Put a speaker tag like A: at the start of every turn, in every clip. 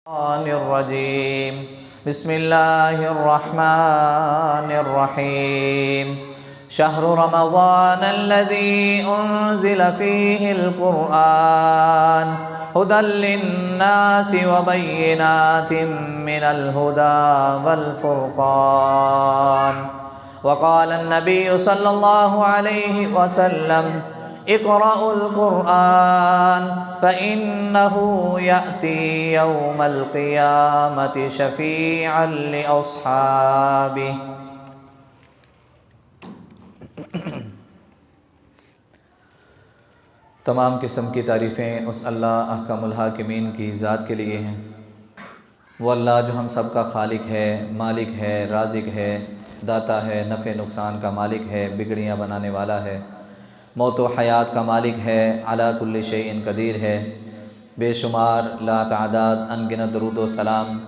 A: الشيطان الرجيم بسم الله الرحمن الرحيم شهر رمضان الذي أنزل فيه القرآن هدى للناس وبينات من الهدى والفرقان وقال النبي صلى الله عليه وسلم اقرأوا القرآن فإنه يأتي يوم القيامة شفيعا لأصحابه۔ تمام قسم کی تعریفیں اس اللہ احکم الحاکمین کی ذات کے لیے ہیں۔ وہ اللہ جو ہم سب کا خالق ہے، مالک ہے، رازق ہے، داتا ہے، نفع نقصان کا مالک ہے، بگڑیاں بنانے والا ہے، موت و حیات کا مالک ہے، علی کل شیء قدیر ہے۔ بے شمار لا تعداد انگنت درود و سلام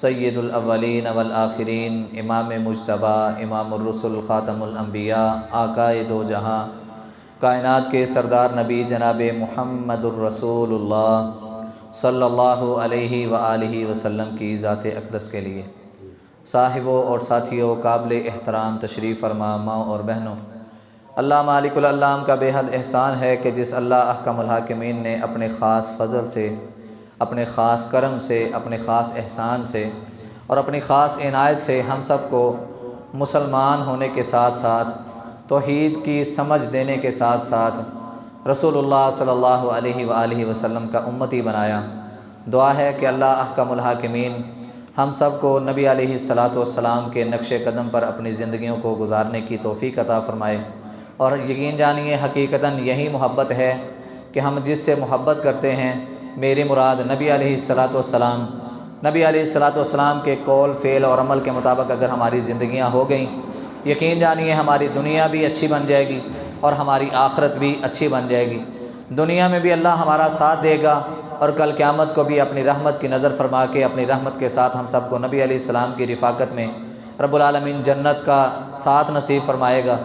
A: سید الاولین والآخرین، امام مجتبیٰ، امام الرسل، خاتم الانبیاء، آقائے دو جہاں، کائنات کے سردار نبی جناب محمد الرسول اللہ صلی اللہ علیہ وآلہ وسلم کی ذات اقدس کے لیے۔ صاحبوں اور ساتھیوں، قابل احترام تشریف فرما ماں اور بہنوں، اللہ مالک العلام کا بے حد احسان ہے کہ جس اللہ احکم الحاکمین نے اپنے خاص فضل سے، اپنے خاص کرم سے، اپنے خاص احسان سے اور اپنی خاص عنایت سے ہم سب کو مسلمان ہونے کے ساتھ ساتھ توحید کی سمجھ دینے کے ساتھ ساتھ رسول اللہ صلی اللہ علیہ وآلہ وسلم کا امتی بنایا۔ دعا ہے کہ اللہ احکم الحاکمین ہم سب کو نبی علیہ الصلاۃ والسلام کے نقش قدم پر اپنی زندگیوں کو گزارنے کی توفیق عطا فرمائے، اور یقین جانیے حقیقتاً یہی محبت ہے کہ ہم جس سے محبت کرتے ہیں، میری مراد نبی علیہ الصلاۃ والسلام، نبی علیہ الصلاۃ والسلام کے قول، فعل اور عمل کے مطابق اگر ہماری زندگیاں ہو گئیں، یقین جانیے ہماری دنیا بھی اچھی بن جائے گی اور ہماری آخرت بھی اچھی بن جائے گی۔ دنیا میں بھی اللہ ہمارا ساتھ دے گا، اور کل قیامت کو بھی اپنی رحمت کی نظر فرما کے اپنی رحمت کے ساتھ ہم سب کو نبی علیہ السلام کی رفاقت میں رب العالمین جنت کا ساتھ نصیب فرمائے گا۔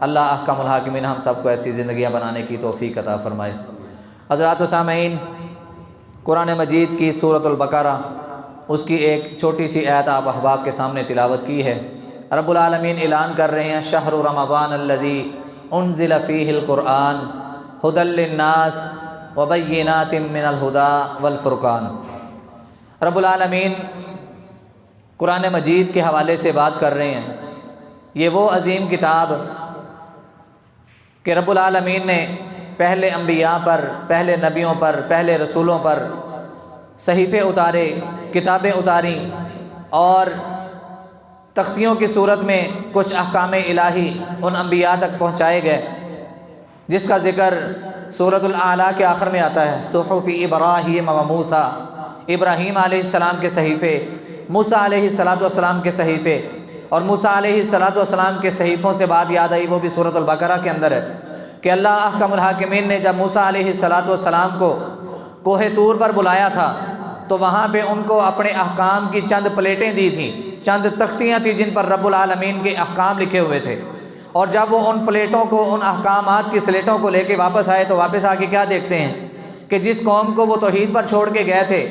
A: اللہ احکم الحاکمین ہم سب کو ایسی زندگیاں بنانے کی توفیق عطا فرمائے۔ حضرات و سامعین، قرآن مجید کی سورۃ البقرہ، اس کی ایک چھوٹی سی آیت آپ احباب کے سامنے تلاوت کی ہے۔ رب العالمین اعلان کر رہے ہیں، شہر رمضان الذی انزل فیہ القرآن ھدی للناس وبینات من الھدی والفرقان۔ رب العالمین قرآن مجید کے حوالے سے بات کر رہے ہیں۔ یہ وہ عظیم کتاب کہ رب العالمین نے پہلے انبیاء پر، پہلے نبیوں پر، پہلے رسولوں پر صحیفے اتارے، کتابیں اتاریں، اور تختیوں کی صورت میں کچھ احکام الہی ان انبیاء تک پہنچائے گئے، جس کا ذکر سورۃ الاعلیٰ کے آخر میں آتا ہے۔ صحف ابراہیم و موسیٰ، ابراہیم علیہ السلام کے صحیفے، موسیٰ علیہ السلام کے صحیفے، اور موسیٰ علیہ السلام کے صحیفوں سے بات یاد آئی، وہ بھی سورۃ البقرہ کے اندر ہے کہ اللہ احکم الحاکمین نے جب موسیٰ علیہ السلام کو کوہ طور پر بلایا تھا تو وہاں پہ ان کو اپنے احکام کی چند پلیٹیں دی تھیں، چند تختیاں تھیں جن پر رب العالمین کے احکام لکھے ہوئے تھے، اور جب وہ ان پلیٹوں کو، ان احکامات کی سلیٹوں کو لے کے واپس آئے تو واپس آ کے کیا دیکھتے ہیں کہ جس قوم کو وہ توحید پر چھوڑ کے گئے تھے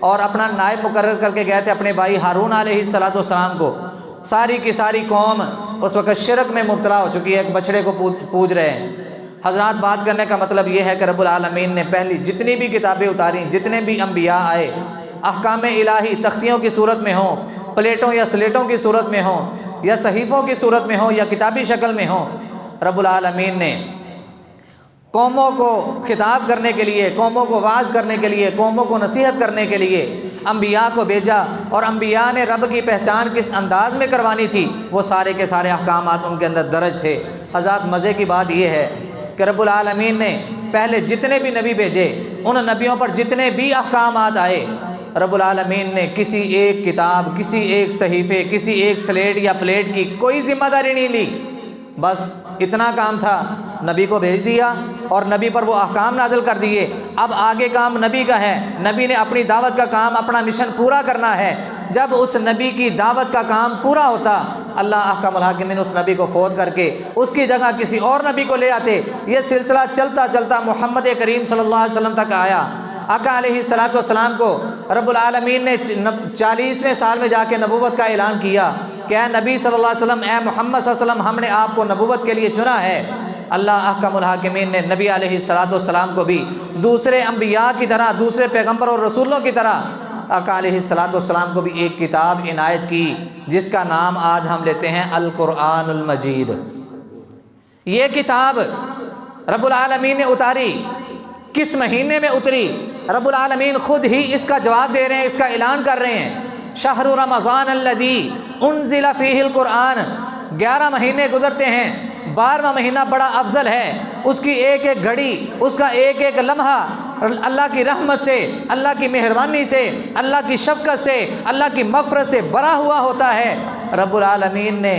A: اور اپنا نائب مقرر کر کے گئے تھے اپنے بھائی ہارون علیہ السلام کو، ساری کی ساری قوم اس وقت شرک میں مبتلا ہو چکی ہے، ایک بچڑے کو پوج رہے ہیں۔ حضرات، بات کرنے کا مطلب یہ ہے کہ رب العالمین نے پہلی جتنی بھی کتابیں اتاریں، جتنے بھی انبیاء آئے، احکام الہی تختیوں کی صورت میں ہوں، پلیٹوں یا سلیٹوں کی صورت میں ہوں، یا صحیفوں کی صورت میں ہوں، یا کتابی شکل میں ہوں، رب العالمین نے قوموں کو خطاب کرنے کے لیے، قوموں کو واعظ کرنے کے لیے، قوموں کو نصیحت کرنے کے لیے انبیاء کو بھیجا، اور انبیاء نے رب کی پہچان کس انداز میں کروانی تھی وہ سارے کے سارے احکامات ان کے اندر درج تھے۔ حضرات، مزے کی بات یہ ہے کہ رب العالمین نے پہلے جتنے بھی نبی بھیجے، ان نبیوں پر جتنے بھی احکامات آئے، رب العالمین نے کسی ایک کتاب، کسی ایک صحیفے، کسی ایک سلیٹ یا پلیٹ کی کوئی ذمہ داری نہیں لی۔ بس اتنا کام تھا، نبی کو بھیج دیا اور نبی پر وہ احکام نازل کر دیے۔ اب آگے کام نبی کا ہے، نبی نے اپنی دعوت کا کام، اپنا مشن پورا کرنا ہے۔ جب اس نبی کی دعوت کا کام پورا ہوتا، اللہ احکم الحاکمین اس نبی کو فوت کر کے اس کی جگہ کسی اور نبی کو لے آتے۔ یہ سلسلہ چلتا چلتا محمد کریم صلی اللہ علیہ وسلم تک آیا۔ آقا علیہ الصلوۃ والسلام کو رب العالمین نے 40ویں سال میں جا کے نبوت کا اعلان کیا کہ اے نبی صلی اللہ علیہ وسلم، اے محمد صلی اللہ علیہ وسلم، ہم نے آپ کو نبوت کے لیے چنا ہے۔ اللہ احکم الحاکمین نے نبی علیہ الصلوۃ والسلام کو بھی دوسرے انبیاء کی طرح، دوسرے پیغمبر اور رسولوں کی طرح آقا علیہ الصلوۃ والسلام کو بھی ایک کتاب عنایت کی جس کا نام آج ہم لیتے ہیں القرآن المجید۔ یہ کتاب رب العالمین نے اتاری، کس مہینے میں اتری؟ رب العالمین خود ہی اس کا جواب دے رہے ہیں، اس کا اعلان کر رہے ہیں۔ شہر رمضان الذی انزل فیہ القرآن، 11 مہینے گزرتے ہیں، 12واں مہینہ بڑا افضل ہے، اس کی ایک ایک گھڑی، اس کا ایک ایک لمحہ اللہ کی رحمت سے، اللہ کی مہربانی سے، اللہ کی شفقت سے، اللہ کی مغفرت سے بھرا ہوا ہوتا ہے۔ رب العالمین نے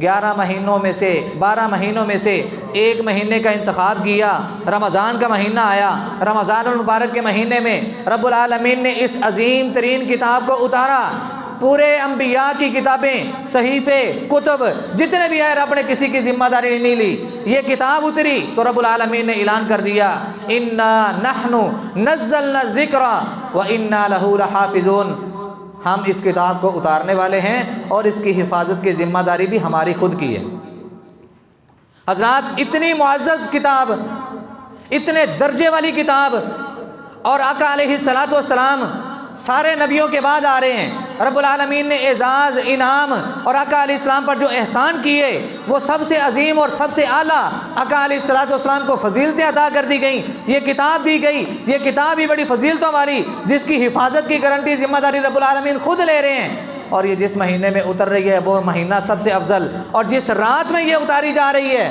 A: 11 مہینوں میں سے 12 مہینوں میں سے ایک مہینے کا انتخاب کیا، رمضان کا مہینہ آیا۔ رمضان المبارک کے مہینے میں رب العالمین نے اس عظیم ترین کتاب کو اتارا۔ پورے انبیاء کی کتابیں، صحیفے، کتب جتنے بھی ہیں، رب نے کسی کی ذمہ داری نہیں لی۔ یہ کتاب اتری تو رب العالمین نے اعلان کر دیا، انا نحن نزلنا الذکر وانا لہ لحافظون، ہم اس کتاب کو اتارنے والے ہیں اور اس کی حفاظت کی ذمہ داری بھی ہماری خود کی ہے۔ حضرات، اتنی معزز کتاب، اتنے درجے والی کتاب، اور آقا علیہ الصلوۃ والسلام سارے نبیوں کے بعد آ رہے ہیں۔ رب العالمین نے اعزاز، انعام اور آقا علیہ السلام پر جو احسان کیے وہ سب سے عظیم اور سب سے اعلیٰ، آقا علیہ الصلوۃ والسلام کو فضیلتیں عطا کر دی گئیں، یہ کتاب دی گئی۔ یہ کتاب ہی بڑی فضیلتوں والی، جس کی حفاظت کی گارنٹی، ذمہ داری رب العالمین خود لے رہے ہیں۔ اور یہ جس مہینے میں اتر رہی ہے وہ مہینہ سب سے افضل، اور جس رات میں یہ اتاری جا رہی ہے،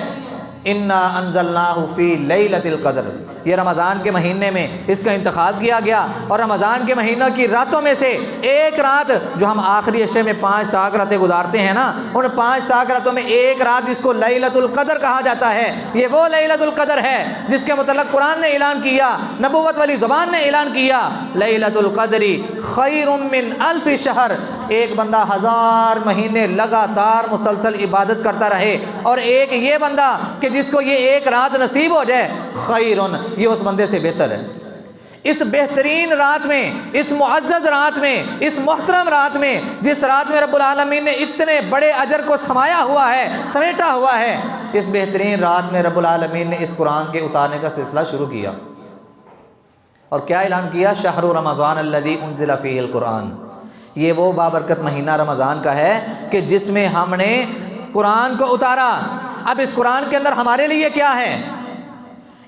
A: انا انزلناہ فی لیلۃ القدر، یہ رمضان کے مہینے میں اس کا انتخاب کیا گیا، اور رمضان کے مہینوں کی راتوں میں سے ایک رات جو ہم آخری عشرے میں 5 طاق راتیں گزارتے ہیں نا، ان 5 طاق راتوں میں ایک رات جس کو لیلۃ القدر کہا جاتا ہے، یہ وہ لیلۃ القدر ہے جس کے متعلق قرآن نے اعلان کیا، نبوت والی زبان نے اعلان کیا، لیلۃ القدر خیر من 1000 شہر، ایک بندہ 1000 مہینے لگاتار مسلسل عبادت کرتا رہے، اور ایک یہ بندہ کہ جس کو یہ ایک رات نصیب ہو جائے، خیرن، یہ اس بندے سے بہتر ہے۔ اس بہترین رات میں، اس معزز رات میں، اس محترم رات میں، جس رات میں رب العالمین نے اتنے بڑے اجر کو سمایا ہوا ہے، سمیٹا ہوا ہے، اس بہترین رات میں رب العالمین نے اس قرآن کے اتارنے کا سلسلہ شروع کیا، اور کیا اعلان کیا؟ شہر رمضان الذی انزل فیہ القرآن، یہ وہ بابرکت مہینہ رمضان کا ہے کہ جس میں ہم نے قرآن کو اتارا۔ اب اس قرآن کے اندر ہمارے لیے کیا ہے؟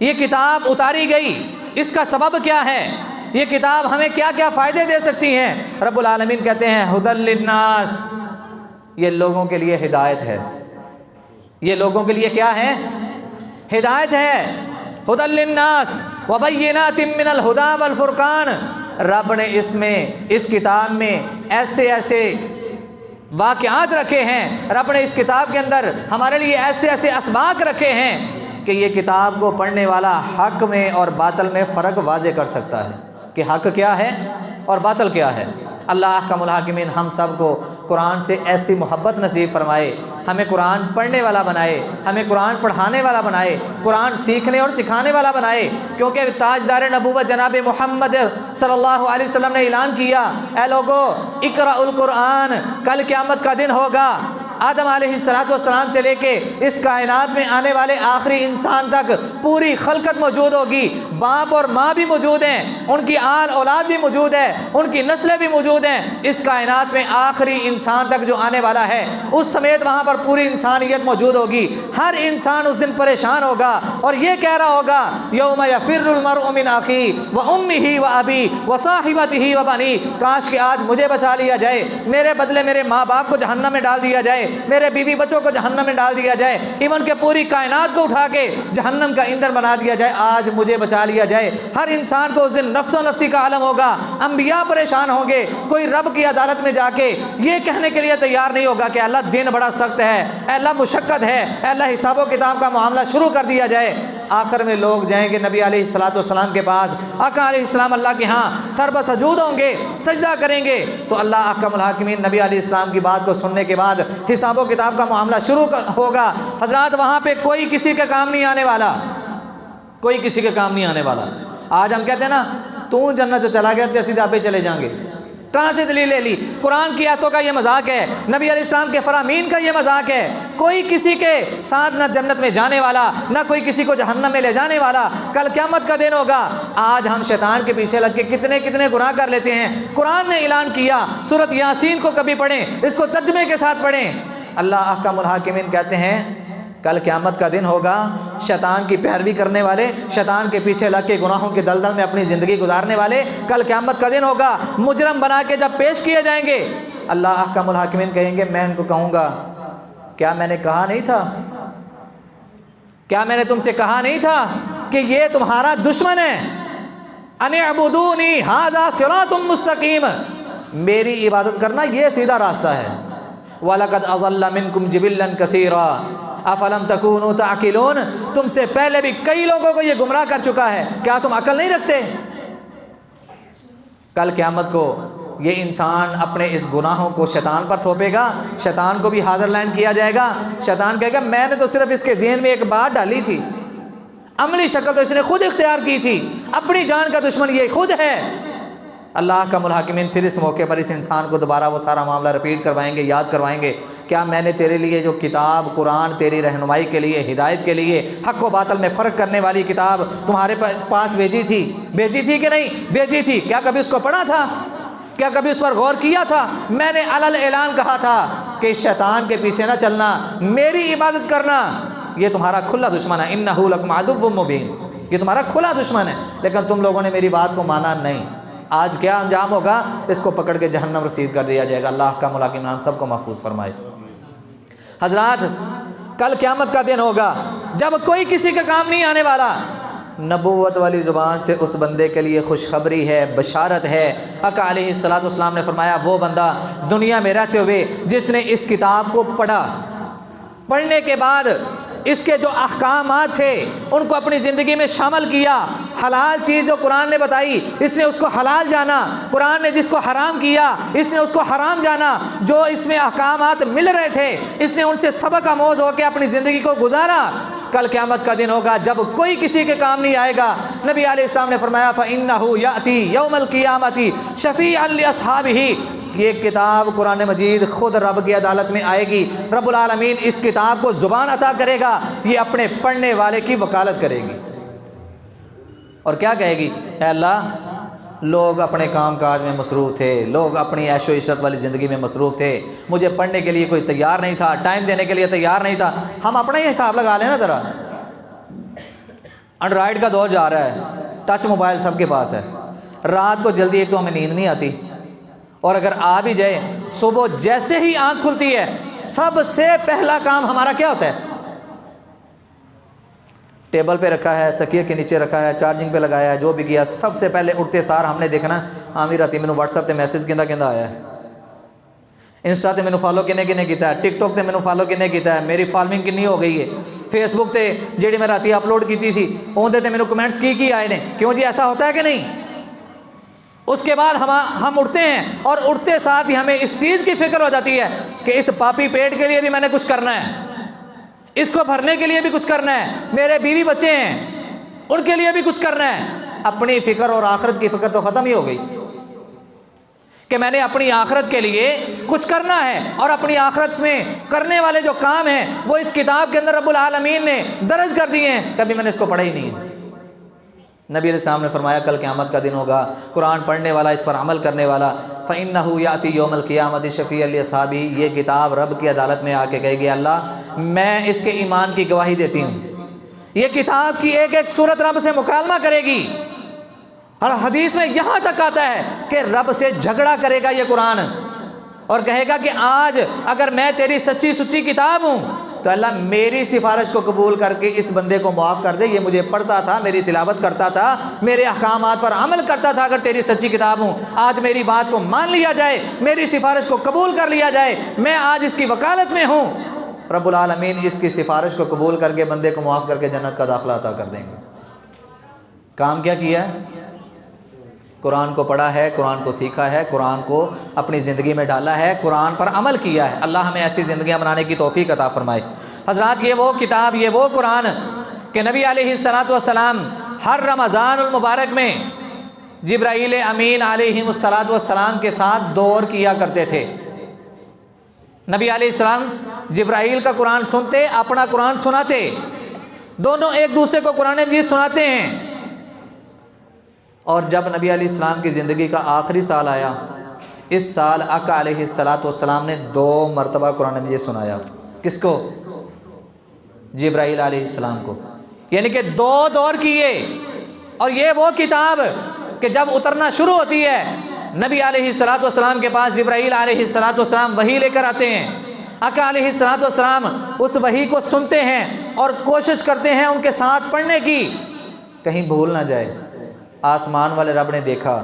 A: یہ کتاب اتاری گئی، اس کا سبب کیا ہے؟ یہ کتاب ہمیں کیا کیا فائدے دے سکتی ہیں؟ رب العالمین کہتے ہیں ھدی للناس، یہ لوگوں کے لیے ہدایت ہے۔ یہ لوگوں کے لیے کیا ہے؟ ہدایت ہے۔ ھدی للناس وبینات من الھدی والفرقان، رب نے اس کتاب میں ایسے ایسے واقعات رکھے ہیں، رب نے اس کتاب کے اندر ہمارے لیے ایسے ایسے اسباق رکھے ہیں کہ یہ کتاب کو پڑھنے والا حق میں اور باطل میں فرق واضح کر سکتا ہے کہ حق کیا ہے اور باطل کیا ہے۔ اللہ احکم الحاکمین ہم سب کو قرآن سے ایسی محبت نصیب فرمائے، ہمیں قرآن پڑھنے والا بنائے، ہمیں قرآن پڑھانے والا بنائے، قرآن سیکھنے اور سکھانے والا بنائے، کیونکہ تاجدار نبوت جناب محمد صلی اللہ علیہ وسلم نے اعلان کیا، اے لوگو اقرأ القرآن، کل قیامت کا دن ہوگا، آدم علیہ السلام سے لے کے اس کائنات میں آنے والے آخری انسان تک پوری خلقت موجود ہوگی، باپ اور ماں بھی موجود ہیں، ان کی آل اولاد بھی موجود ہے، ان کی نسلیں بھی موجود ہیں، اس کائنات میں آخری انسان تک جو آنے والا ہے اس سمیت وہاں پر پوری انسانیت موجود ہوگی۔ ہر انسان اس دن پریشان ہوگا اور یہ کہہ رہا ہوگا یوم یفر المرء من اخیہ وامہ وابیہ وصاحبتہ وبنیہ، کاش کہ آج مجھے بچا لیا جائے، میرے بدلے میرے ماں باپ کو جہنم میں ڈال دیا جائے، میرے بیوی بچوں کو جہنم میں ڈال دیا جائے، ایون کہ پوری کائنات کو اٹھا کے جہنم کا ایندھن بنا دیا جائے، آج مجھے بچا لیا جائے۔ ہر انسان کو اس دن نفس و نفسی کا عالم ہوگا، انبیاء پریشان ہوں گے، کوئی رب کی عدالت میں جا کے یہ کہنے کے لیے تیار نہیں ہوگا کہ اللہ دن بڑا سخت ہے، اے اللہ مشقت ہے، اے اللہ حساب و کتاب کا معاملہ شروع کر دیا جائے۔ آخر میں لوگ جائیں گے نبی علیہ السلام کے پاس، آقا علیہ السلام اللہ کے ہاں سر بسجود ہوں گے، سجدہ کریں گے، تو اللہ احکم الحاکمین نبی علیہ السلام کی بات کو سننے کے بعد حساب و کتاب کا معاملہ شروع ہوگا۔ حضرات وہاں پہ کوئی کسی کے کام نہیں آنے والا، کوئی کسی کے کام نہیں آنے والا۔ آج ہم کہتے ہیں نا تو جنت سے چلا گیا تو سیدھے آپ ہی چلے جائیں گے. کہاں سے دلیل لے لی؟ قرآن کی آیتوں کا یہ مذاق ہے، نبی علیہ السلام کے فرامین کا یہ مذاق ہے. کوئی کسی کے ساتھ نہ جنت میں جانے والا، نہ کوئی کسی کو جہنم میں لے جانے والا. کل قیامت کا دن ہوگا. آج ہم شیطان کے پیچھے لگ کے کتنے کتنے گناہ کر لیتے ہیں. قرآن نے اعلان کیا، سورۃ یاسین کو کبھی پڑھیں، اس کو ترجمے کے ساتھ پڑھیں. اللہ احکم الحاکمین کہتے ہیں کل قیامت کا دن ہوگا، شیطان کی پیروی کرنے والے، شیطان کے پیچھے لگ کے گناہوں کے دلدل میں اپنی زندگی گزارنے والے، کل قیامت کا دن ہوگا، مجرم بنا کے جب پیش کیے جائیں گے، اللہ احکم الحاکمین کہیں گے میں ان کو کہوں گا کیا میں نے کہا نہیں تھا، کیا میں نے تم سے کہا نہیں تھا کہ یہ تمہارا دشمن ہے. ان اعبدونی ھذا صراط مستقیم، میری عبادت کرنا یہ سیدھا راستہ ہے. وَلَقَدْ أَضَلَّ مِنْكُمْ جِبِلًّا كَثِيرًا افلم تکونوا تعقلون، تم سے پہلے بھی کئی لوگوں کو یہ گمراہ کر چکا ہے، کیا تم عقل نہیں رکھتے؟ کل قیامت کو یہ انسان اپنے اس گناہوں کو شیطان پر تھوپے گا، شیطان کو بھی حاضر لائن کیا جائے گا. شیطان کہے گا میں نے تو صرف اس کے ذہن میں ایک بات ڈالی تھی، عملی شکل تو اس نے خود اختیار کی تھی، اپنی جان کا دشمن یہ خود ہے. اللہ کا الحاکمین پھر اس موقع پر اس انسان کو دوبارہ وہ سارا معاملہ رپیٹ کروائیں گے، یاد کروائیں گے. کیا میں نے تیرے لیے جو کتاب قرآن تیری رہنمائی کے لیے، ہدایت کے لیے، حق و باطل میں فرق کرنے والی کتاب تمہارے پاس بھیجی تھی کہ نہیں بھیجی تھی؟ کیا کبھی اس کو پڑھا تھا؟ کیا کبھی اس پر غور کیا تھا؟ میں نے علل اعلان کہا تھا کہ شیطان کے پیچھے نہ چلنا، میری عبادت کرنا، یہ تمہارا کھلا دشمن ہے. انہ لکم عدو مبین، یہ تمہارا کھلا دشمن ہے، لیکن تم لوگوں نے میری بات کو مانا نہیں. آج کیا انجام ہوگا؟ اس کو پکڑ کے جہنم رسید کر دیا جائے گا. اللہ کا ملاقم ہم سب کو محفوظ فرمائے. حضرات کل قیامت کا دن ہوگا جب کوئی کسی کا کام نہیں آنے والا. نبوت والی زبان سے اس بندے کے لیے خوشخبری ہے، بشارت ہے. آقا علیہ الصلوۃ والسلام نے فرمایا وہ بندہ دنیا میں رہتے ہوئے جس نے اس کتاب کو پڑھا، پڑھنے کے بعد اس کے جو احکامات تھے ان کو اپنی زندگی میں شامل کیا، حلال چیز جو قرآن نے بتائی اس نے اس کو حلال جانا، قرآن نے جس کو حرام کیا اس نے اس کو حرام جانا، جو اس میں احکامات مل رہے تھے اس نے ان سے سبق آموز ہو کے اپنی زندگی کو گزارا. کل قیامت کا دن ہوگا جب کوئی کسی کے کام نہیں آئے گا. نبی علیہ السلام نے فرمایا فَإِنَّهُ يَأْتِي يَوْمَ الْقِيَامَةِ شَفِيعًا لِأَصْحَابِهِ، یہ کتاب قرآن مجید خود رب کی عدالت میں آئے گی. رب العالمین اس کتاب کو زبان عطا کرے گا، یہ اپنے پڑھنے والے کی وکالت کرے گی اور کیا کہے گی؟ اے اللہ، لوگ اپنے کام کاج میں مصروف تھے، لوگ اپنی عیش و عشرت والی زندگی میں مصروف تھے، مجھے پڑھنے کے لیے کوئی تیار نہیں تھا، ٹائم دینے کے لیے تیار نہیں تھا. ہم اپنا ہی حساب لگا لیں نا ذرا. اینڈرائڈ کا دور جا رہا ہے، ٹچ موبائل سب کے پاس ہے. رات کو جلدی ایک تو ہمیں نیند نہیں آتی، اور اگر آ بھی جائے صبح جیسے ہی آنکھ کھلتی ہے سب سے پہلا کام ہمارا کیا ہوتا ہے؟ ٹیبل پہ رکھا ہے، تکیے کے نیچے رکھا ہے، چارجنگ پہ لگایا ہے، جو بھی کیا سب سے پہلے اٹھتے سار ہم نے دیکھنا آمیر راتی میں واٹس ایپ تے میسج کیندا آیا ہے، انسٹا تے مینوں فالو کنے کیتا ہے، ٹک ٹاک تے مینوں فالو کنے کیتا ہے، میری فالوئنگ کنی ہو گئی ہے، فیس بک تے جیڑی میں راتی اپلوڈ کیتی سی اون تے مینوں کمنٹس کی آئے نے. کیوں جی ایسا ہوتا ہے کہ نہیں؟ اس کے بعد ہم اٹھتے ہیں اور اٹھتے ساتھ ہی ہمیں اس چیز کی فکر ہو جاتی ہے کہ اس پاپی پیٹ کے لیے بھی میں نے کچھ کرنا ہے، اس کو بھرنے کے لیے بھی کچھ کرنا ہے، میرے بیوی بچے ہیں ان کے لیے بھی کچھ کرنا ہے. اپنی فکر اور آخرت کی فکر تو ختم ہی ہو گئی کہ میں نے اپنی آخرت کے لیے کچھ کرنا ہے، اور اپنی آخرت میں کرنے والے جو کام ہیں وہ اس کتاب کے اندر رب العالمین نے درج کر دیے ہیں، کبھی میں نے اس کو پڑھا ہی نہیں ہے. نبی علیہ السلام نے فرمایا کل قیامت کا دن ہوگا، قرآن پڑھنے والا، اس پر عمل کرنے والا، فَإِنَّهُ يَأْتِي يَوْمَ الْقِيَامَةِ شَفِيعًا لِأَصْحَابِهِ، یہ کتاب رب کی عدالت میں آ کے کہے گی اللہ میں اس کے ایمان کی گواہی دیتی ہوں. یہ کتاب کی ایک ایک صورت رب سے مکالمہ کرے گی، اور حدیث میں یہاں تک آتا ہے کہ رب سے جھگڑا کرے گا یہ قرآن اور کہے گا کہ آج اگر میں تیری سچی سچی کتاب ہوں تو اللہ میری سفارش کو قبول کر کے اس بندے کو معاف کر دے، یہ مجھے پڑھتا تھا، میری تلاوت کرتا تھا، میرے احکامات پر عمل کرتا تھا، اگر تیری سچی کتاب ہوں آج میری بات کو مان لیا جائے، میری سفارش کو قبول کر لیا جائے، میں آج اس کی وکالت میں ہوں. رب العالمین اس کی سفارش کو قبول کر کے بندے کو معاف کر کے جنت کا داخلہ عطا کر دیں گے. کام کیا کیا ہے؟ قرآن کو پڑھا ہے، قرآن کو سیکھا ہے، قرآن کو اپنی زندگی میں ڈالا ہے، قرآن پر عمل کیا ہے. اللہ ہمیں ایسی زندگیاں بنانے کی توفیق عطا فرمائے. حضرات یہ وہ کتاب، یہ وہ قرآن کہ نبی علیہ الصلوۃ والسلام ہر رمضان المبارک میں جبرائیل امین علیہ السلام کے ساتھ دور کیا کرتے تھے۔ نبی علیہ السلام جبرائیل کا قرآن سنتے، اپنا قرآن سناتے، دونوں ایک دوسرے کو قرآن مجید سناتے ہیں۔ اور جب نبی علیہ السلام کی زندگی کا آخری سال آیا، اس سال آقا علیہ السلام نے 2 مرتبہ قرآن مجید سنایا۔ کس کو؟ جبرائیل علیہ السلام کو، یعنی کہ 2 دور کیے۔ اور یہ وہ کتاب کہ جب اترنا شروع ہوتی ہے، نبی علیہ السلام کے پاس جبرائیل علیہ السلام وحی لے کر آتے ہیں۔ آقا علیہ السلام اس وحی کو سنتے ہیں اور کوشش کرتے ہیں ان کے ساتھ پڑھنے کی، کہیں بھول نہ جائے۔ آسمان والے رب نے دیکھا،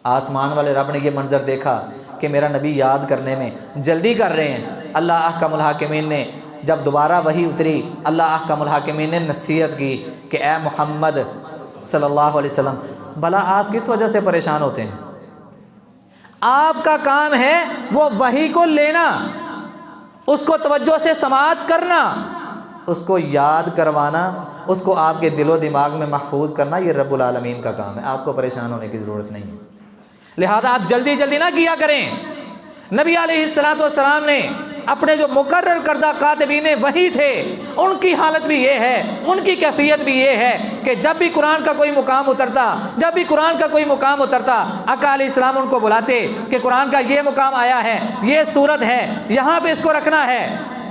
A: آسمان والے رب نے یہ منظر دیکھا کہ میرا نبی یاد کرنے میں جلدی کر رہے ہیں۔ اللہ احکم الحاکمین نے جب دوبارہ وحی اتری، اللہ احکم الحاکمین نے نصیحت کی کہ اے محمد صلی اللہ علیہ وسلم، بھلا آپ کس وجہ سے پریشان ہوتے ہیں؟ آپ کا کام ہے وہ وحی کو لینا، اس کو توجہ سے سماعت کرنا، اس کو یاد کروانا، اس کو آپ کے دل و دماغ میں محفوظ کرنا۔ یہ رب العالمین کا کام ہے، آپ کو پریشان ہونے کی ضرورت نہیں ہے۔ لہذا آپ جلدی نہ کیا کریں۔ نبی علیہ السلام نے اپنے جو مقرر کردہ کاتبین وحی تھے، ان کی حالت بھی یہ ہے، ان کی کیفیت بھی یہ ہے کہ جب بھی قرآن کا کوئی مقام اترتا، آقا علیہ السلام ان کو بلاتے کہ قرآن کا یہ مقام آیا ہے، یہ صورت ہے، یہاں پہ اس کو رکھنا ہے۔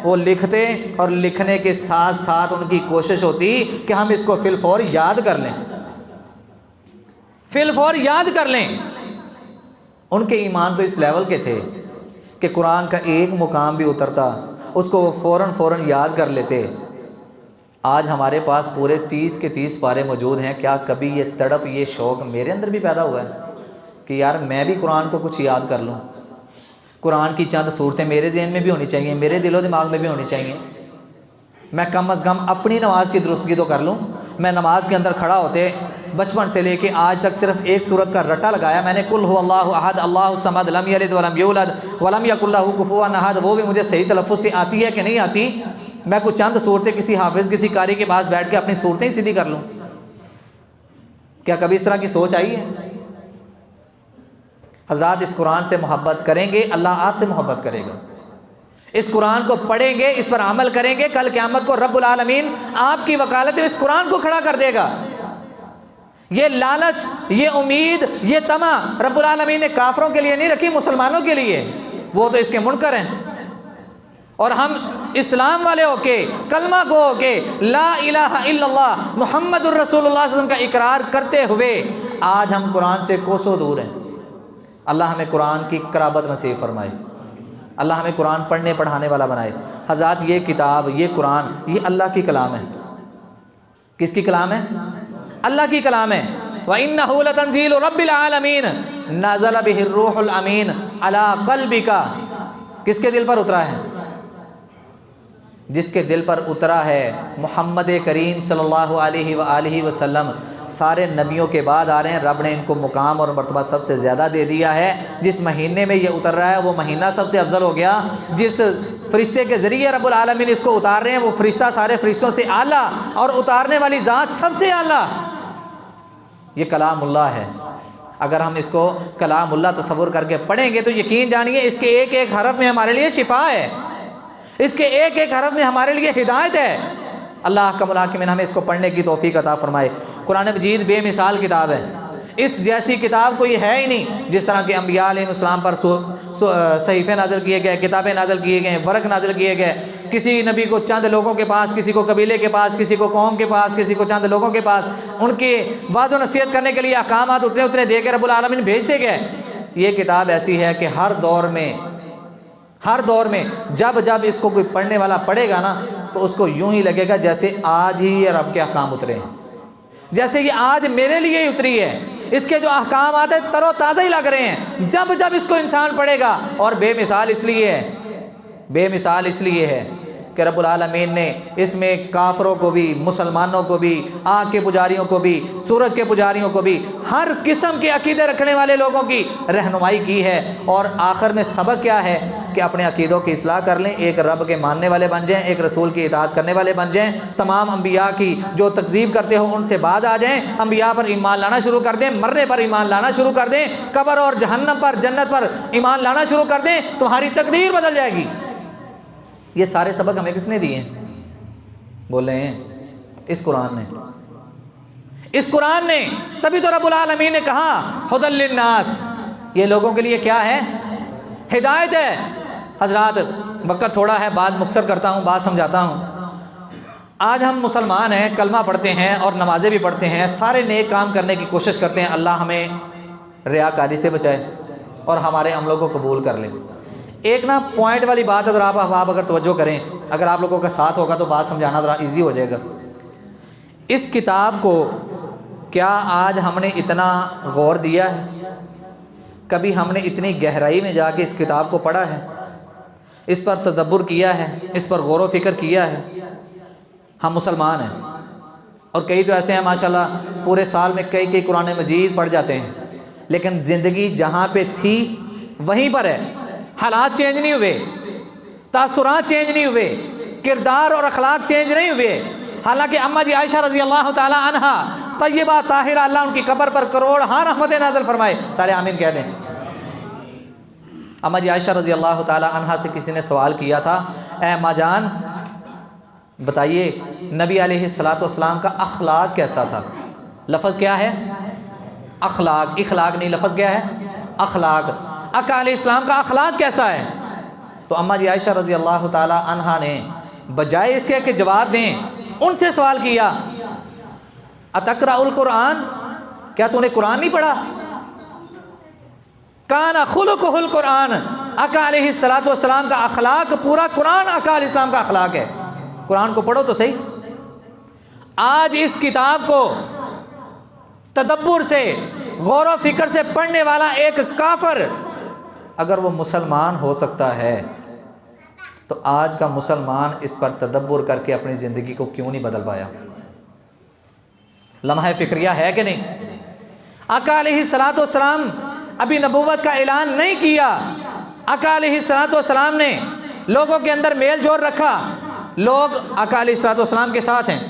A: وہ لکھتے اور لکھنے کے ساتھ ساتھ ان کی کوشش ہوتی کہ ہم اس کو فی الفور یاد کر لیں۔ ان کے ایمان تو اس لیول کے تھے کہ قرآن کا ایک مقام بھی اترتا اس کو وہ فوراً یاد کر لیتے۔ آج ہمارے پاس پورے 30 کے 30 پارے موجود ہیں، کیا کبھی یہ تڑپ، یہ شوق میرے اندر بھی پیدا ہوا ہے کہ یار میں بھی قرآن کو کچھ یاد کر لوں؟ قرآن کی چند صورتیں میرے ذہن میں بھی ہونی چاہیے، میرے دل و دماغ میں بھی ہونی چاہیے۔ میں کم از کم اپنی نماز کی درستگی تو کر لوں۔ میں نماز کے اندر کھڑا ہوتے بچپن سے لے کے آج تک صرف ایک صورت کا رٹا لگایا میں نے، قل هو اللہ احد اللہ الصمد لم یلد ولم یولد ولم یکن لہ کفوا احد، وہ بھی مجھے صحیح تلفظ سے آتی ہے کہ نہیں آتی؟ میں کچھ چند صورتیں کسی حافظ کسی قاری کے پاس بیٹھ کے اپنی صورتیں ہی سیدھی کر لوں؟ کیا کبھی اس طرح کی سوچ آئی ہے؟ حضرات اس قرآن سے محبت کریں گے، اللہ آپ سے محبت کرے گا۔ اس قرآن کو پڑھیں گے، اس پر عمل کریں گے، کل قیامت کو رب العالمین آپ کی وکالت میں اس قرآن کو کھڑا کر دے گا۔ یہ لالچ، یہ امید، یہ طمع رب العالمین نے کافروں کے لیے نہیں رکھی، مسلمانوں کے لیے، وہ تو اس کے منکر ہیں۔ اور ہم اسلام والے ہو کے، کلمہ گو ہو کے، لا الہ الا اللہ محمد الرسول اللہ صلی اللہ علیہ وسلم کا اقرار کرتے ہوئے آج ہم قرآن سے کوسوں دور ہیں۔ اللہ ہمیں قرآن کی قرابت نصیب فرمائے، اللہ ہمیں قرآن پڑھنے پڑھانے والا بنائے۔ حضرات یہ کتاب، یہ قرآن، یہ اللہ کی کلام ہے۔ کس کی کلام ہے؟ اللہ کی کلام ہے۔ وَإِنَّهُ لَتَنزِيلُ رَبِّ الْعَالَمِينَ نَزَلَ بِهِ الرُّوحُ الْأَمِينُ عَلَىٰ قَلْبِكَ، کس کے دل پر اترا ہے؟ جس کے دل پر اترا ہے محمد کریم صلی اللہ علیہ وآلہ وسلم۔ سارے نبیوں کے بعد آ رہے ہیں، رب نے ان کو مقام اور مرتبہ سب سے زیادہ دے دیا ہے۔ جس مہینے میں یہ اتر رہا ہے وہ مہینہ سب سے افضل ہو گیا۔ جس فرشتے کے ذریعے رب العالمین اس کو اتار رہے ہیں وہ فرشتہ سارے فرشتوں سے اعلیٰ، اور اتارنے والی ذات سب سے اعلیٰ۔ یہ کلام اللہ ہے۔ اگر ہم اس کو کلام اللہ تصور کر کے پڑھیں گے تو یقین جانیے اس کے ایک ایک حرف میں ہمارے لیے شفا ہے، اس کے ایک ایک حرف میں ہمارے لیے ہدایت ہے۔ اللہ احکم الحاکمین ہمیں اس کو پڑھنے کی توفیق عطا فرمائے۔ قرآن مجید بے مثال کتاب ہے، اس جیسی کتاب کوئی ہے ہی نہیں۔ جس طرح کہ انبیاء علیہ السلام پر صحیفے نازل کیے گئے، کتابیں نازل کیے گئے، ورق نازل کیے گئے، کسی نبی کو چند لوگوں کے پاس، کسی کو قبیلے کے پاس، کسی کو قوم کے پاس، کسی کو چند لوگوں کے پاس ان کی وعظ و نصیحت کرنے کے لیے احکامات اتنے دے کے رب العالمین بھیجتے گئے۔ یہ کتاب ایسی ہے کہ ہر دور میں جب اس کو کوئی پڑھنے والا پڑھے گا نا تو اس کو یوں ہی لگے گا جیسے آج ہی یہ رب کے احکام اترے ہیں، جیسے یہ آج میرے لیے ہی اتری ہے۔ اس کے جو احکامات ہیں تر و تازہ ہی لگ رہے ہیں جب اس کو انسان پڑھے گا۔ اور بے مثال اس لیے ہے کہ رب العالمین نے اس میں کافروں کو بھی، مسلمانوں کو بھی، آگ کے پجاریوں کو بھی، سورج کے پجاریوں کو بھی، ہر قسم کے عقیدے رکھنے والے لوگوں کی رہنمائی کی ہے۔ اور آخر میں سبق کیا ہے؟ کہ اپنے عقیدوں کی اصلاح کر لیں، ایک رب کے ماننے والے بن جائیں، ایک رسول کی اطاعت کرنے والے بن جائیں، تمام انبیاء کی جو تکذیب کرتے ہو ان سے باز آ جائیں، انبیاء پر ایمان لانا شروع کر دیں، مرنے پر ایمان لانا شروع کر دیں، قبر اور جہنم پر جنت پر ایمان لانا شروع کر دیں، تمہاری تقدیر بدل جائے گی۔ یہ سارے سبق ہمیں کس نے دیے ہیں؟ بولے ہیں اس قرآن نے، اس قرآن نے۔ تبھی تو رب العالمین نے کہا ھدی للناس، یہ لوگوں کے لیے کیا ہے؟ ہدایت ہے۔ حضرات وقت تھوڑا ہے، بات مختصر کرتا ہوں، بات سمجھاتا ہوں۔ آج ہم مسلمان ہیں، کلمہ پڑھتے ہیں اور نمازیں بھی پڑھتے ہیں، سارے نیک کام کرنے کی کوشش کرتے ہیں، اللہ ہمیں ریاکاری سے بچائے اور ہمارے عملوں کو قبول کر لے۔ ایک نا پوائنٹ والی بات اگر آپ اگر توجہ کریں، اگر آپ لوگوں کا ساتھ ہوگا تو بات سمجھانا ذرا ایزی ہو جائے گا۔ اس کتاب کو کیا آج ہم نے اتنا غور دیا ہے؟ کبھی ہم نے اتنی گہرائی میں جا کے اس کتاب کو پڑھا ہے، اس پر تدبر کیا ہے، اس پر غور و فکر کیا ہے؟ ہم مسلمان ہیں اور کئی تو ایسے ہیں ماشاءاللہ پورے سال میں کئی قرآن مجید پڑھ جاتے ہیں، لیکن زندگی جہاں پہ تھی وہیں پر ہے، حالات چینج نہیں ہوئے، تاثرات چینج نہیں ہوئے، کردار اور اخلاق چینج نہیں ہوئے۔ حالانکہ اماں جی عائشہ رضی اللہ تعالی عنہا طیبہ طاہرہ، اللہ ان کی قبر پر کروڑ ہاں رحمت نازل فرمائے، سارے آمین کہہ دیں۔ اماں جی عائشہ رضی اللہ تعالی عنہا سے کسی نے سوال کیا تھا، اے اماں جان بتائیے نبی علیہ الصلوۃ والسلام کا اخلاق کیسا تھا؟ لفظ کیا ہے؟ اخلاق، اخلاق نہیں، لفظ کیا ہے؟ اخلاق۔ آقا علیہ السلام کا اخلاق کیسا ہے؟ تو اماں جی عائشہ رضی اللہ تعالی عنہا نے بجائے اس کے کہ جواب دیں ان سے سوال کیا، اتقرأ القرآن، کیا تو نے قرآن نہیں پڑھا؟ کان خلقہ القرآن، آقا علیہ الصلوۃ والسلام کا اخلاق پورا قرآن آقا علیہ السلام کا اخلاق ہے۔ قرآن کو پڑھو تو صحیح۔ آج اس کتاب کو تدبر سے، غور و فکر سے پڑھنے والا ایک کافر اگر وہ مسلمان ہو سکتا ہے تو آج کا مسلمان اس پر تدبر کر کے اپنی زندگی کو کیوں نہیں بدل پایا؟ لمحہ فکریہ ہے کہ نہیں؟ آقا علیہ الصلوۃ والسلام ابھی نبوت کا اعلان نہیں کیا، آقا علیہ الصلوۃ والسلام نے لوگوں کے اندر میل جول رکھا، لوگ آقا علیہ الصلوۃ والسلام کے ساتھ ہیں،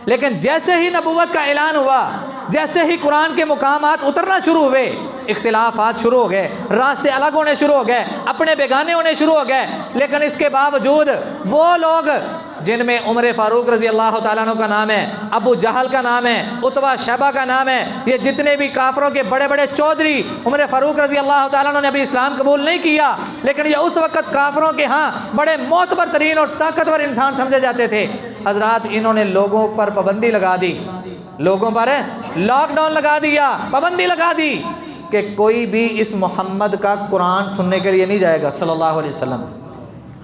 A: لیکن جیسے ہی نبوت کا اعلان ہوا، جیسے ہی قرآن کے مقامات اترنا شروع ہوئے، اختلافات شروع ہو گئے، راستے الگ ہونے شروع ہو گئے، اپنے بیگانے ہونے شروع ہو گئے۔ لیکن اس کے باوجود وہ لوگ جن میں عمر فاروق رضی اللہ تعالیٰ عنہ کا نام ہے، ابو جہل کا نام ہے، عتبہ شیبہ کا نام ہے، یہ جتنے بھی کافروں کے بڑے بڑے چودھری، عمر فاروق رضی اللہ تعالیٰ عنہ نے ابھی اسلام قبول نہیں کیا، لیکن یہ اس وقت کافروں کے ہاں بڑے معتبر ترین اور طاقتور انسان سمجھے جاتے تھے۔ حضرات انہوں نے لوگوں پر پابندی لگا دی، لوگوں پر لاک ڈاؤن لگا دیا، پابندی لگا دی کہ کوئی بھی اس محمد کا قرآن سننے کے لیے نہیں جائے گا صلی اللہ علیہ وسلم۔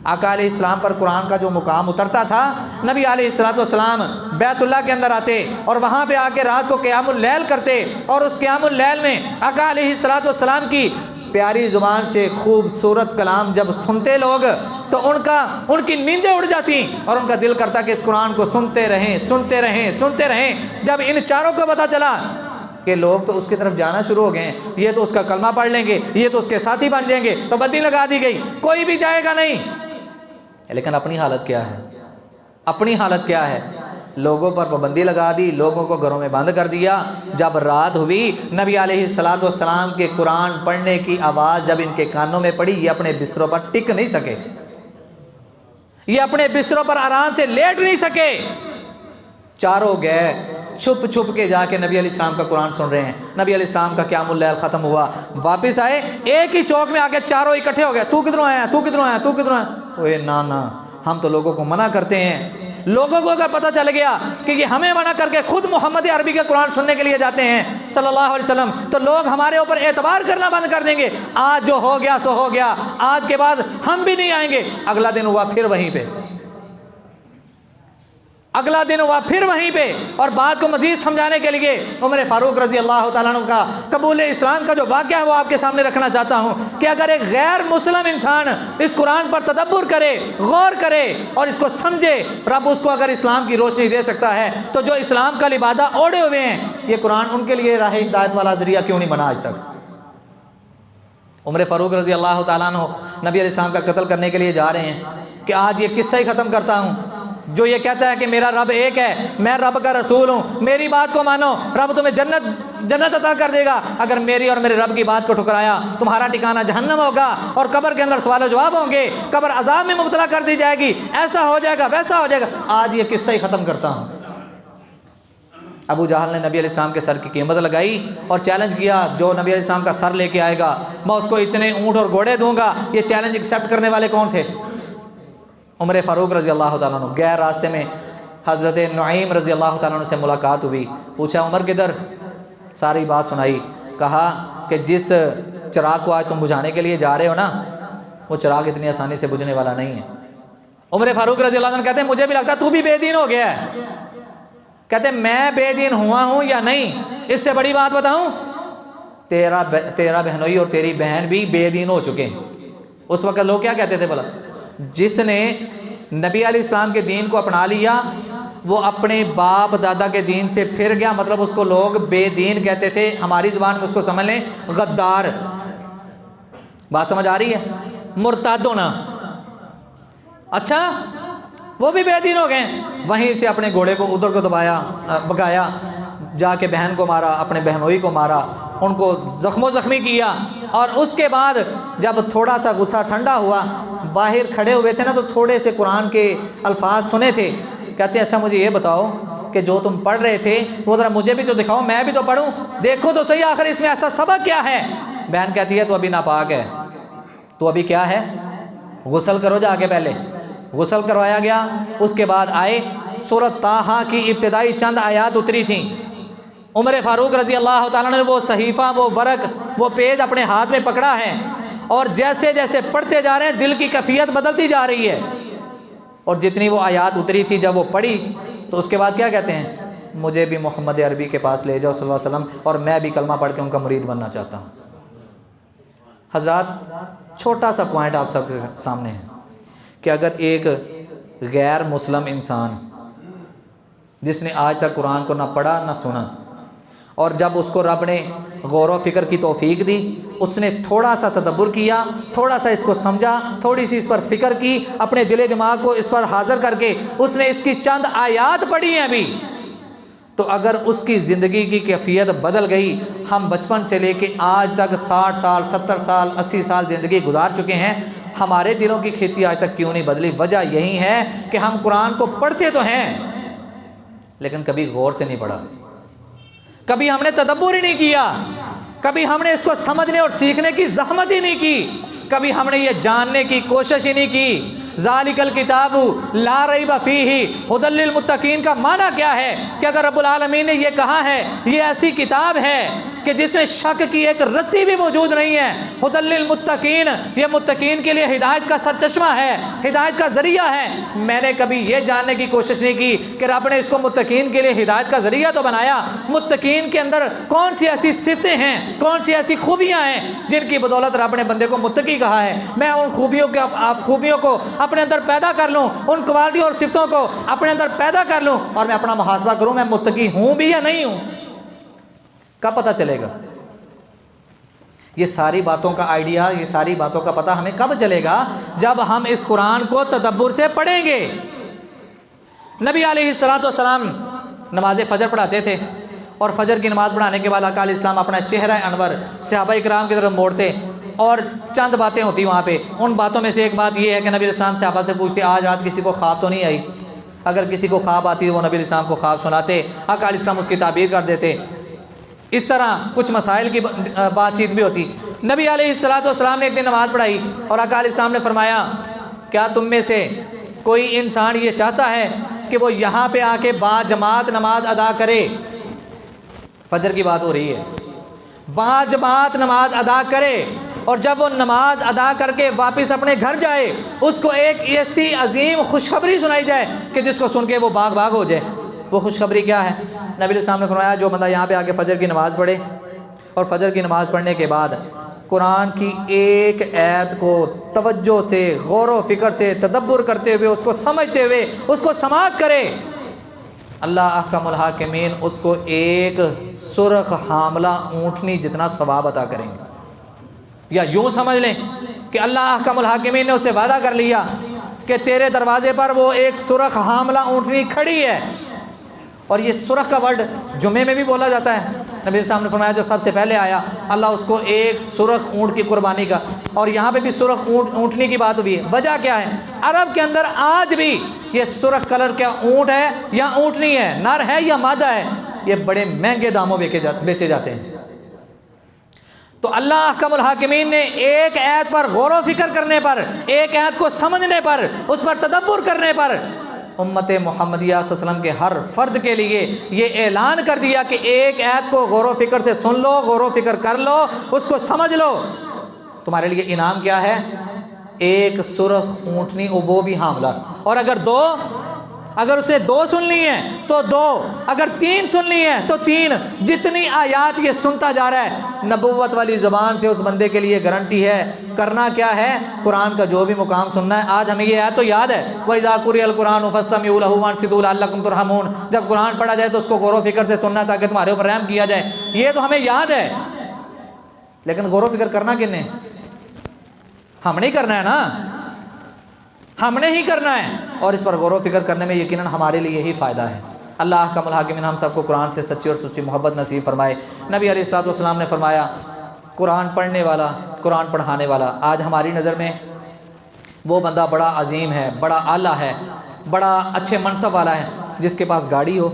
A: آقا علیہ السلام پر قرآن کا جو مقام اترتا تھا، نبی علیہ الصلوۃ والسلام بیت اللہ کے اندر آتے اور وہاں پہ آ کے رات کو قیام اللیل کرتے، اور اس قیام اللیل میں آقا علیہ الصلوۃ والسلام کی پیاری زبان سے خوبصورت کلام جب سنتے لوگ تو ان کی نیندیں اڑ جاتی اور ان کا دل کرتا کہ اس قرآن کو سنتے رہیں سنتے رہیں سنتے رہیں۔ جب ان چاروں کو پتہ چلا کہ لوگ تو اس کی طرف جانا شروع ہو گئے ہیں، یہ تو اس کا کلمہ پڑھ لیں گے، یہ تو اس کے ساتھی بن جائیں گے، تو پابندی لگا دی گئی، کوئی بھی جائے گا نہیں۔ لیکن اپنی حالت کیا ہے؟ اپنی حالت کیا ہے؟ لوگوں پر پابندی لگا دی، لوگوں کو گھروں میں بند کر دیا۔ جب رات ہوئی، نبی علیہ الصلوۃ والسلام کے قرآن پڑھنے کی آواز جب ان کے کانوں میں پڑی، یہ اپنے بستروں پر ٹک نہیں سکے، یہ اپنے بستروں پر آرام سے لیٹ نہیں سکے، چاروں گئے چھپ چھپ کے جا کے نبی علیہ السلام کا قرآن سن رہے ہیں۔ نبی علیہ السلام کا قیام اللیل ختم ہوا، واپس آئے، ایک ہی چوک میں آ کے چاروں اکٹھے ہو گئے، تو کدھروں آیا، تو کدھروں آیا، تو کدھروں آیا؟ اوے نا، ہم تو لوگوں کو منع کرتے ہیں۔ لوگوں کو اگر پتہ چل گیا کہ یہ ہمیں منع کر کے خود محمد عربی کے قرآن سننے کے لیے جاتے ہیں صلی اللہ علیہ وسلم، تو لوگ ہمارے اوپر اعتبار کرنا بند کر دیں گے۔ آج جو ہو گیا سو ہو گیا، آج کے بعد ہم بھی نہیں آئیں گے۔ اگلا دن ہوا پھر وہیں پہ، اگلا دن ہوا پھر وہیں پہ۔ اور بات کو مزید سمجھانے کے لیے عمر فاروق رضی اللہ تعالیٰ عنہ کا قبول اسلام کا جو واقعہ ہے وہ آپ کے سامنے رکھنا چاہتا ہوں کہ اگر ایک غیر مسلم انسان اس قرآن پر تدبر کرے، غور کرے اور اس کو سمجھے، رب اس کو اگر اسلام کی روشنی دے سکتا ہے تو جو اسلام کا لبادہ اوڑھے ہوئے ہیں، یہ قرآن ان کے لیے راہ ہدایت والا ذریعہ کیوں نہیں بنا آج تک؟ عمر فاروق رضی اللہ تعالیٰ عنہ نبی علیہ السلام کا قتل کرنے کے لیے جا رہے ہیں کہ آج یہ قصہ ہی ختم کرتا ہوں، جو یہ کہتا ہے کہ میرا رب ایک ہے، میں رب کا رسول ہوں، میری بات کو مانو، رب تمہیں جنت عطا کر دے گا، اگر میری اور میرے رب کی بات کو ٹھکرایا تمہارا ٹھکانہ جہنم ہوگا اور قبر کے اندر سوال و جواب ہوں گے، قبر عذاب میں مبتلا کر دی جائے گی، ایسا ہو جائے گا ویسا ہو جائے گا، آج یہ قصہ ہی ختم کرتا ہوں۔ ابو جہل نے نبی علیہ السلام کے سر کی قیمت لگائی اور چیلنج کیا، جو نبی علیہ السلام کا سر لے کے آئے گا میں اس کو اتنے اونٹ اور گھوڑے دوں گا۔ یہ چیلنج ایکسیپٹ کرنے والے کون تھے؟ عمر فاروق رضی اللہ تعالیٰ عنہ۔ گئے راستے میں حضرت نعیم رضی اللہ تعالیٰ عنہ سے ملاقات ہوئی، پوچھا عمر کدھر؟ ساری بات سنائی، کہا کہ جس چراغ کو آج تم بجھانے کے لیے جا رہے ہو نا، وہ چراغ اتنی آسانی سے بجھنے والا نہیں ہے۔ عمر فاروق رضی اللہ عنہ کہتے ہیں مجھے بھی لگتا تو بھی بے دین ہو گیا ہے۔ کہتے ہیں میں بے دین ہوا ہوں یا نہیں، اس سے بڑی بات بتاؤں، تیرا بہنوئی اور تیری بہن بھی بے دین ہو چکے ہیں۔ اس وقت لوگ کیا کہتے تھے بھلا؟ جس نے نبی علیہ السلام کے دین کو اپنا لیا وہ اپنے باپ دادا کے دین سے پھر گیا، مطلب اس کو لوگ بے دین کہتے تھے، ہماری زبان میں اس کو سمجھ لیں غدار۔ بات سمجھ آ رہی ہے؟ مرتد ہونا۔ اچھا وہ بھی بے دین ہو گئے، وہیں سے اپنے گھوڑے کو ادھر کو دبایا بگایا، جا کے بہن کو مارا، اپنے بہنوئی کو مارا، ان کو زخمی کیا، اور اس کے بعد جب تھوڑا سا غصہ ٹھنڈا ہوا، باہر کھڑے ہوئے تھے نا تو تھوڑے سے قرآن کے الفاظ سنے تھے، کہتے ہیں اچھا مجھے یہ بتاؤ کہ جو تم پڑھ رہے تھے وہ ذرا مجھے بھی تو دکھاؤ، میں بھی تو پڑھوں، دیکھو تو صحیح آخر اس میں ایسا سبق کیا ہے۔ بہن کہتی ہے تو ابھی ناپاک ہے، تو ابھی کیا ہے، غسل کرو جا کے۔ پہلے غسل کروایا گیا، اس کے بعد آئے سورۃ طٰہٰ کی ابتدائی چند آیات اتری تھیں۔ عمر فاروق رضی اللہ تعالیٰ نے وہ صحیفہ، وہ ورق، وہ پیج اپنے ہاتھ میں پکڑا ہے، اور جیسے جیسے پڑھتے جا رہے ہیں دل کی کیفیت بدلتی جا رہی ہے، اور جتنی وہ آیات اتری تھی جب وہ پڑھی تو اس کے بعد کیا کہتے ہیں، مجھے بھی محمد عربی کے پاس لے جاؤ صلی اللہ علیہ وسلم، اور میں بھی کلمہ پڑھ کے ان کا مرید بننا چاہتا ہوں۔ حضرات چھوٹا سا پوائنٹ آپ سب کے سامنے ہے کہ اگر ایک غیر مسلم انسان جس نے آج تک قرآن کو نہ پڑھا نہ سنا، اور جب اس کو رب نے غور و فکر کی توفیق دی، اس نے تھوڑا سا تدبر کیا، تھوڑا سا اس کو سمجھا، تھوڑی سی اس پر فکر کی، اپنے دل دماغ کو اس پر حاضر کر کے اس نے اس کی چند آیات پڑھی ہیں ابھی، تو اگر اس کی زندگی کی کیفیت بدل گئی۔ ہم بچپن سے لے کے آج تک 60 سال 70 سال 80 سال زندگی گزار چکے ہیں، ہمارے دلوں کی کھیتی آج تک کیوں نہیں بدلی؟ وجہ یہی ہے کہ ہم قرآن کو پڑھتے تو ہیں لیکن کبھی غور سے نہیں پڑھا، کبھی ہم نے تدبر ہی نہیں کیا، کبھی ہم نے اس کو سمجھنے اور سیکھنے کی زحمت ہی نہیں کی، کبھی ہم نے یہ جاننے کی کوشش ہی نہیں کی۔ ذالک الکتاب لا ریب فیہ ھدی للمتقین کا معنی کیا ہے کہ اگر رب العالمین نے یہ کہا ہے یہ ایسی کتاب ہے کہ جس میں شک کی ایک رتی بھی موجود نہیں ہے، ھدی للمتقین، یہ متقین کے لیے ہدایت کا سرچشمہ ہے، ہدایت کا ذریعہ ہے۔ میں نے کبھی یہ جاننے کی کوشش نہیں کی کہ رب نے اس کو متقین کے لیے ہدایت کا ذریعہ تو بنایا، متقین کے اندر کون سی ایسی صفتیں ہیں، کون سی ایسی خوبیاں ہیں جن کی بدولت رب نے بندے کو متقی کہا ہے۔ میں ان خوبیوں کو اپنے اندر پیدا کر لوں، ان کوالٹی اور صفتوں کو اپنے اندر پیدا کر لوں، اور میں اپنا محاسبہ کروں میں متقی ہوں بھی یا نہیں ہوں۔ کب پتہ چلے گا؟ یہ ساری باتوں کا آئیڈیا، یہ ساری باتوں کا پتہ ہمیں کب چلے گا؟ جب ہم اس قرآن کو تدبر سے پڑھیں گے۔ نبی علیہ السلام نماز فجر پڑھاتے تھے، اور فجر کی نماز پڑھانے کے بعد آقا علیہ السلام اپنا چہرہ انور صحابہ کرام کی طرف موڑتے، اور چند باتیں ہوتی وہاں پہ۔ ان باتوں میں سے ایک بات یہ ہے کہ نبی علیہ السلام صحابہ سے پوچھتے آج رات کسی کو خواب تو نہیں آئی؟ اگر کسی کو خواب آتی وہ نبی علیہ السلام کو خواب سناتے، آقا علیہ السلام اس کی تعبیر کر دیتے۔ اس طرح کچھ مسائل کی بات چیت بھی ہوتی۔ نبی علیہ السلام نے ایک دن نماز پڑھائی اور آقا علیہ السلام نے فرمایا کیا تم میں سے کوئی انسان یہ چاہتا ہے کہ وہ یہاں پہ آ کے با جماعت نماز ادا کرے؟ فجر کی بات ہو رہی ہے، با جماعت نماز ادا کرے، اور جب وہ نماز ادا کر کے واپس اپنے گھر جائے اس کو ایک ایسی عظیم خوشخبری سنائی جائے کہ جس کو سن کے وہ باغ باغ ہو جائے۔ وہ خوشخبری کیا ہے؟ نبی علیہ السلام نے فرمایا جو بندہ یہاں پہ آ کے فجر کی نماز پڑھے، اور فجر کی نماز پڑھنے کے بعد قرآن کی ایک آیت کو توجہ سے، غور و فکر سے، تدبر کرتے ہوئے، اس کو سمجھتے ہوئے اس کو سماعت کرے، اللہ احکم الحاکمین اس کو ایک سرخ حاملہ اونٹنی جتنا ثواب عطا کریں گے۔ یا یوں سمجھ لیں کہ اللہ احکم الحاکمین نے اسے وعدہ کر لیا کہ تیرے دروازے پر وہ ایک سرخ حاملہ اونٹنی کھڑی ہے. اور یہ سرخ کا ورڈ جمعے میں بھی بولا جاتا ہے. نبی صاحب نے فرمایا جو سب سے پہلے آیا اللہ اس کو ایک سرخ اونٹ کی قربانی کا, اور یہاں پہ بھی سرخ اونٹنی کی بات ہوئی ہے. وجہ کیا ہے؟ عرب کے اندر آج بھی یہ سرخ کلر کا اونٹ ہے یا اونٹنی ہے, نر ہے یا مادہ ہے, یہ بڑے مہنگے داموں بیچے جاتے ہیں. تو اللہ احکم الحاکمین نے ایک آیت پر غور و فکر کرنے پر, ایک آیت کو سمجھنے پر, اس پر تدبر کرنے پر امت محمدیہ صلی اللہ علیہ وسلم کے ہر فرد کے لیے یہ اعلان کر دیا کہ ایک آیت کو غور و فکر سے سن لو, غور و فکر کر لو, اس کو سمجھ لو. تمہارے لیے انعام کیا ہے؟ ایک سرخ اونٹنی, وہ بھی حاملہ. اور اگر اس نے 2 سن لی ہیں تو 2, اگر 3 سن لی ہیں تو 3. جتنی آیات یہ سنتا جا رہا ہے, نبوت والی زبان سے اس بندے کے لیے گارنٹی ہے. کرنا کیا ہے؟ قرآن کا جو بھی مقام سننا ہے. آج ہمیں یہ آیت تو یاد ہے, وَإِذَا قُرِئَ الْقُرْآنُ فَاسْتَمِعُوا لَهُ وَأَنصِتُوا لَعَلَّكُمْ تُرْحَمُونَ. جب قرآن پڑھا جائے تو اس کو غور و فکر سے سننا تاکہ تمہارے اوپر رحم کیا جائے. یہ تو ہمیں یاد ہے, لیکن غور و فکر کرنا کن نے؟ ہم نہیں کرنا ہے نا, ہم نے ہی کرنا ہے. اور اس پر غور و فکر کرنے میں یقیناً ہمارے لیے یہی فائدہ ہے. اللہ احکم الحاکمین ہم سب کو قرآن سے سچی اور سچی محبت نصیب فرمائے. نبی علیہ الصلوۃ والسلام نے فرمایا قرآن پڑھنے والا, قرآن پڑھانے والا, آج ہماری نظر میں وہ بندہ بڑا عظیم ہے, بڑا اعلیٰ ہے, بڑا اچھے منصب والا ہے, جس کے پاس گاڑی ہو,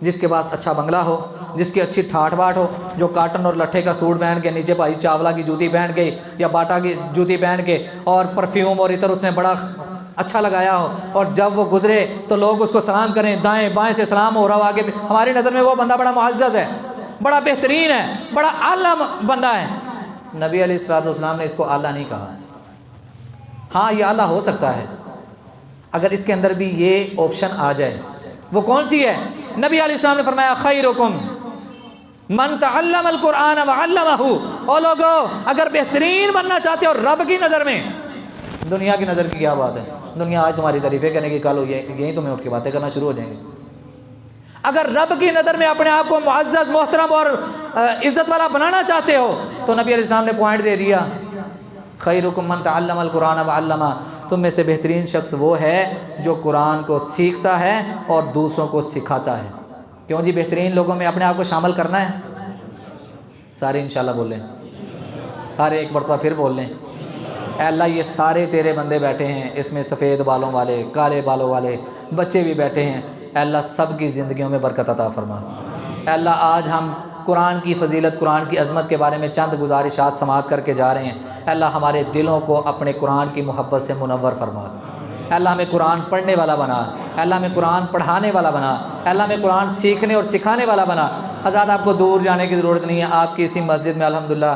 A: جس کے پاس اچھا بنگلہ ہو, جس کی اچھی ٹھاٹ باٹ ہو, جو کاٹن اور لٹھے کا سوٹ پہن کے, نیچے بھائی چاولہ کی جوتی پہن کے یا باٹا کی جوتی پہن کے, اور پرفیوم اور عطر اس نے بڑا اچھا لگایا ہو, اور جب وہ گزرے تو لوگ اس کو سلام کریں, دائیں بائیں سے سلام ہو رہا ہو آگے. ہماری نظر میں وہ بندہ بڑا معزز ہے, بڑا بہترین ہے, بڑا اعلیٰ بندہ ہے. نبی علیہ الصلوۃ والسلام نے اس کو اعلیٰ نہیں کہا. ہاں یہ اعلیٰ ہو سکتا ہے اگر اس کے اندر بھی یہ آپشن آ جائے. وہ کون سی ہے؟ نبی علیہ السلام نے فرمایا خیرکم من تعلم القرآن وعلمہ. او لوگو, اگر بہترین بننا چاہتے ہو رب کی نظر میں, دنیا کی نظر کی کیا بات ہے, دنیا آج تمہاری تعریفیں کرنے کی, کل یہی تمہیں اٹھ کے باتیں کرنا شروع ہو جائیں گے. اگر رب کی نظر میں اپنے آپ کو معزز, محترم اور عزت والا بنانا چاہتے ہو تو نبی علیہ السلام نے پوائنٹ دے دیا, خیرکم من تعلم القرآن وعلمہ. تم میں سے بہترین شخص وہ ہے جو قرآن کو سیکھتا ہے اور دوسروں کو سکھاتا ہے. کیوں جی بہترین لوگوں میں اپنے آپ کو شامل کرنا ہے؟ سارے انشاءاللہ بول لیں, سارے ایک مرتبہ پھر بول لیں. اے اللہ یہ سارے تیرے بندے بیٹھے ہیں, اس میں سفید بالوں والے, کالے بالوں والے, بچے بھی بیٹھے ہیں. اے اللہ سب کی زندگیوں میں برکت عطا فرما. اے اللہ آج ہم قرآن کی فضیلت, قرآن کی عظمت کے بارے میں چند گزارشات سماعت کر کے جا رہے ہیں. اے اللہ ہمارے دلوں کو اپنے قرآن کی محبت سے منور فرما. اے اللہ ہمیں قرآن پڑھنے والا بنا, اے اللہ ہمیں قرآن پڑھانے والا بنا, اے اللہ ہمیں قرآن سیکھنے اور سکھانے والا بنا. حضرات آپ کو دور جانے کی ضرورت نہیں ہے, آپ کی اسی مسجد میں الحمدللہ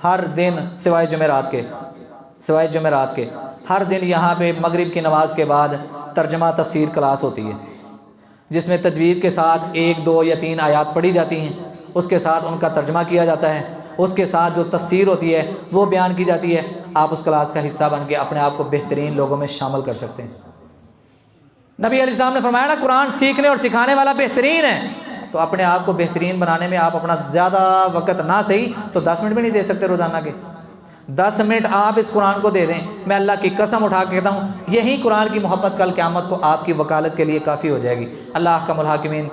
A: ہر دن سوائے جمعرات کے ہر دن یہاں پہ مغرب کی نماز کے بعد ترجمہ تفسیر کلاس ہوتی ہے, جس میں تجوید کے ساتھ 1 2 یا 3 آیات پڑھی جاتی ہیں, اس کے ساتھ ان کا ترجمہ کیا جاتا ہے, اس کے ساتھ جو تفسیر ہوتی ہے وہ بیان کی جاتی ہے. آپ اس کلاس کا حصہ بن کے اپنے آپ کو بہترین لوگوں میں شامل کر سکتے ہیں. نبی علیہ السلام نے فرمایا نا قرآن سیکھنے اور سکھانے والا بہترین ہے, تو اپنے آپ کو بہترین بنانے میں آپ اپنا زیادہ وقت نہ صحیح تو 10 منٹ بھی نہیں دے سکتے روزانہ کے. 10 منٹ آپ اس قرآن کو دے دیں, میں اللہ کی قسم اٹھا کے کہتا ہوں یہی قرآن کی محبت کل قیامت کو آپ کی وکالت کے لیے کافی ہو جائے گی. اللہ احکم الحاکمین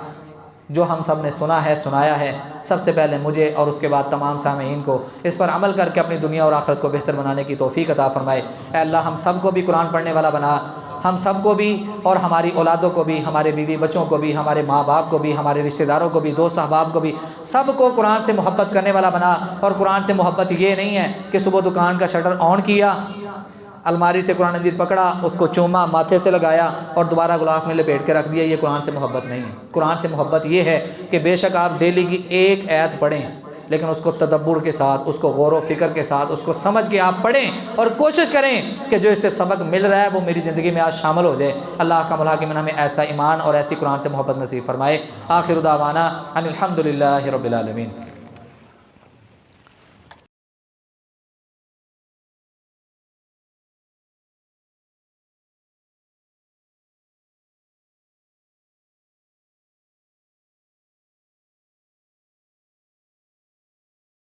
A: جو ہم سب نے سنا ہے, سنایا ہے, سب سے پہلے مجھے اور اس کے بعد تمام سامعین کو اس پر عمل کر کے اپنی دنیا اور آخرت کو بہتر بنانے کی توفیق عطا فرمائے. اے اللہ ہم سب کو بھی قرآن پڑھنے والا بنا, ہم سب کو بھی اور ہماری اولادوں کو بھی, ہمارے بیوی بچوں کو بھی, ہمارے ماں باپ کو بھی, ہمارے رشتہ داروں کو بھی, دوست احباب کو بھی, سب کو قرآن سے محبت کرنے والا بنا. اور قرآن سے محبت یہ نہیں ہے کہ صبح دکان کا شٹر آن کیا, الماری سے قرآن مجید پکڑا, اس کو چوما, ماتھے سے لگایا اور دوبارہ غلاف میں لپیٹ کے رکھ دیا. یہ قرآن سے محبت نہیں ہے. قرآن سے محبت یہ ہے کہ بے شک آپ ڈیلی کی 1 آیت پڑھیں, لیکن اس کو تدبر کے ساتھ, اس کو غور و فکر کے ساتھ, اس کو سمجھ کے آپ پڑھیں اور کوشش کریں کہ جو اس سے سبق مل رہا ہے وہ میری زندگی میں آج شامل ہو جائے. اللہ کا الحاکمین ہمیں ایسا ایمان اور ایسی قرآن سے محبت نصیب فرمائے. آخر دعوانا ان الحمد للہ رب العالمین.